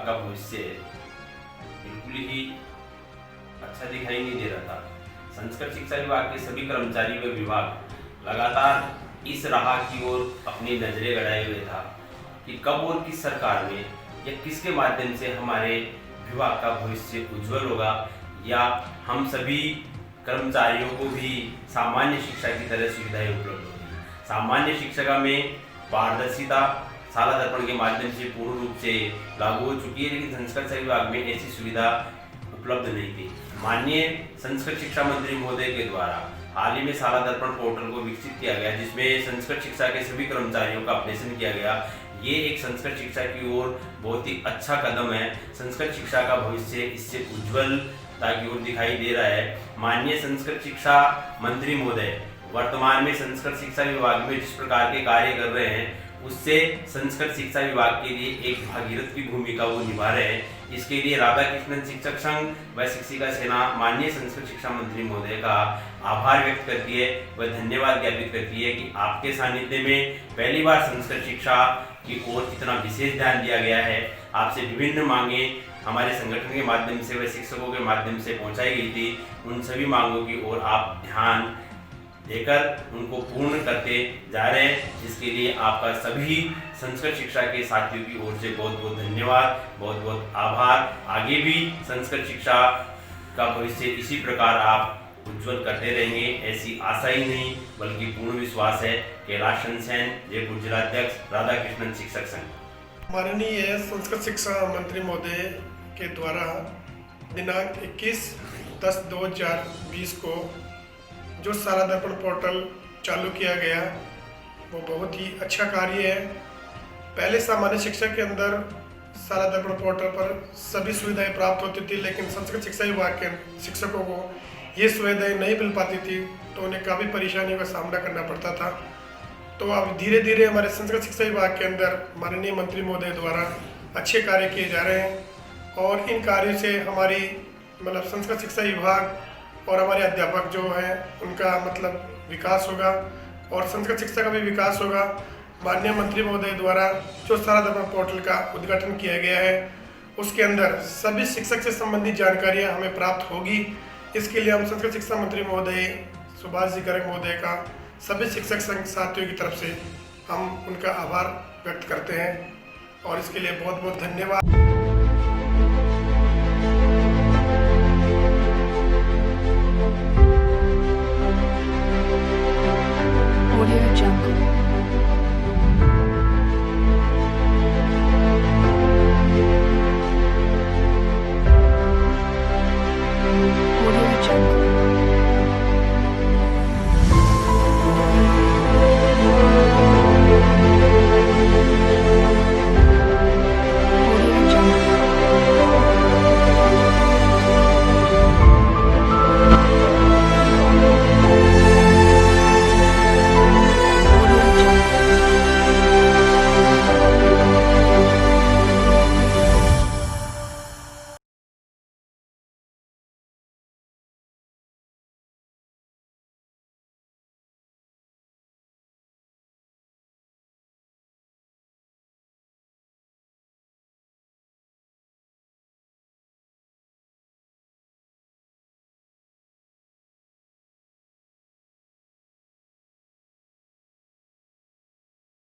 का भविष्य बिल्कुल ही अच्छा दिखाई नहीं दे रहा था। संस्कृत शिक्षा विभाग के सभी कर्मचारी व विभाग लगातार इस राह की ओर अपनी नजरें गड़ाए हुए था कि कब और किस सरकार में या किसके माध्यम से हमारे विभाग का भविष्य उज्जवल होगा या हम सभी कर्मचारियों को भी सामान्य शिक्षा की तरह सुविधाएं उपलब्ध होगी। सामान्य शिक्षा में पारदर्शिता शाला दर्पण के माध्यम से पूर्ण रूप से लागू हो चुकी है, लेकिन संस्कृत शिक्षा विभाग में ऐसी सुविधा उपलब्ध नहीं थी। माननीय संस्कृत शिक्षा मंत्री महोदय के द्वारा हाल ही में शाला दर्पण पोर्टल को विकसित किया गया, जिसमें संस्कृत शिक्षा के सभी कर्मचारियों का अपडेशन किया गया। ये एक संस्कृत शिक्षा की ओर बहुत ही अच्छा कदम है। संस्कृत शिक्षा का भविष्य इससे उज्जवलता की ओर दिखाई दे रहा है। माननीय संस्कृत शिक्षा मंत्री महोदय वर्तमान में संस्कृत शिक्षा विभाग में जिस प्रकार के कार्य कर रहे हैं, उससे संस्कृत शिक्षा विभाग के लिए एक भागीरथ की भूमिका वो निभा रहे हैं। इसके लिए राधा कृष्णन शिक्षक संघ व शिक्षिका सेना माननीय संस्कृत शिक्षा मंत्री महोदय का आभार व्यक्त करती है व धन्यवाद ज्ञापित करती है कि आपके सानिध्य में पहली बार संस्कृत शिक्षा की ओर इतना विशेष ध्यान दिया गया है। आपसे विभिन्न मांगे हमारे संगठन के माध्यम से व शिक्षकों के माध्यम से पहुंचाई गई थी। उन सभी मांगों की ओर आप ध्यान देकर उनको पूर्ण करते जा रहे हैं, जिसके लिए आपका सभी संस्कृत शिक्षा के साथियों की ओर से बहुत बहुत धन्यवाद, बहुत बहुत आभार। आगे भी संस्कृत शिक्षा का भविष्य इसी प्रकार आप उज्जवल करते रहेंगे, ऐसी आशा ही नहीं बल्कि पूर्ण विश्वास है। कैलाश सेन, जयपुर जिलाध्यक्ष, राधा कृष्णन शिक्षक संघ। माननीय संस्कृत शिक्षा मंत्री महोदय के द्वारा दिनांक 21/10/2020 को जो शाला दर्पण पोर्टल चालू किया गया वो बहुत ही अच्छा कार्य है। पहले सामान्य शिक्षा के अंदर शाला दर्पण पोर्टल पर सभी सुविधाएं प्राप्त होती थी, लेकिन संस्कृत शिक्षा विभाग के शिक्षकों को ये सुविधाएं नहीं मिल पाती थी, तो उन्हें काफ़ी परेशानियों का सामना करना पड़ता था। तो अब धीरे धीरे हमारे संस्कृत शिक्षा विभाग के अंदर माननीय मंत्री महोदय द्वारा अच्छे कार्य किए जा रहे हैं और इन कार्यों से हमारी संस्कृत शिक्षा विभाग और हमारे अध्यापक जो हैं उनका विकास होगा और संस्कृत शिक्षा का भी विकास होगा। माननीय मंत्री महोदय द्वारा जो शाला दर्पण पोर्टल का उद्घाटन किया गया है उसके अंदर सभी शिक्षक से संबंधित जानकारियां हमें प्राप्त होगी। इसके लिए हम संस्कृत शिक्षा मंत्री महोदय सुभाष जी गर्ग महोदय का सभी शिक्षक संघ साथियों की तरफ से हम उनका आभार व्यक्त करते हैं और इसके लिए बहुत बहुत धन्यवाद।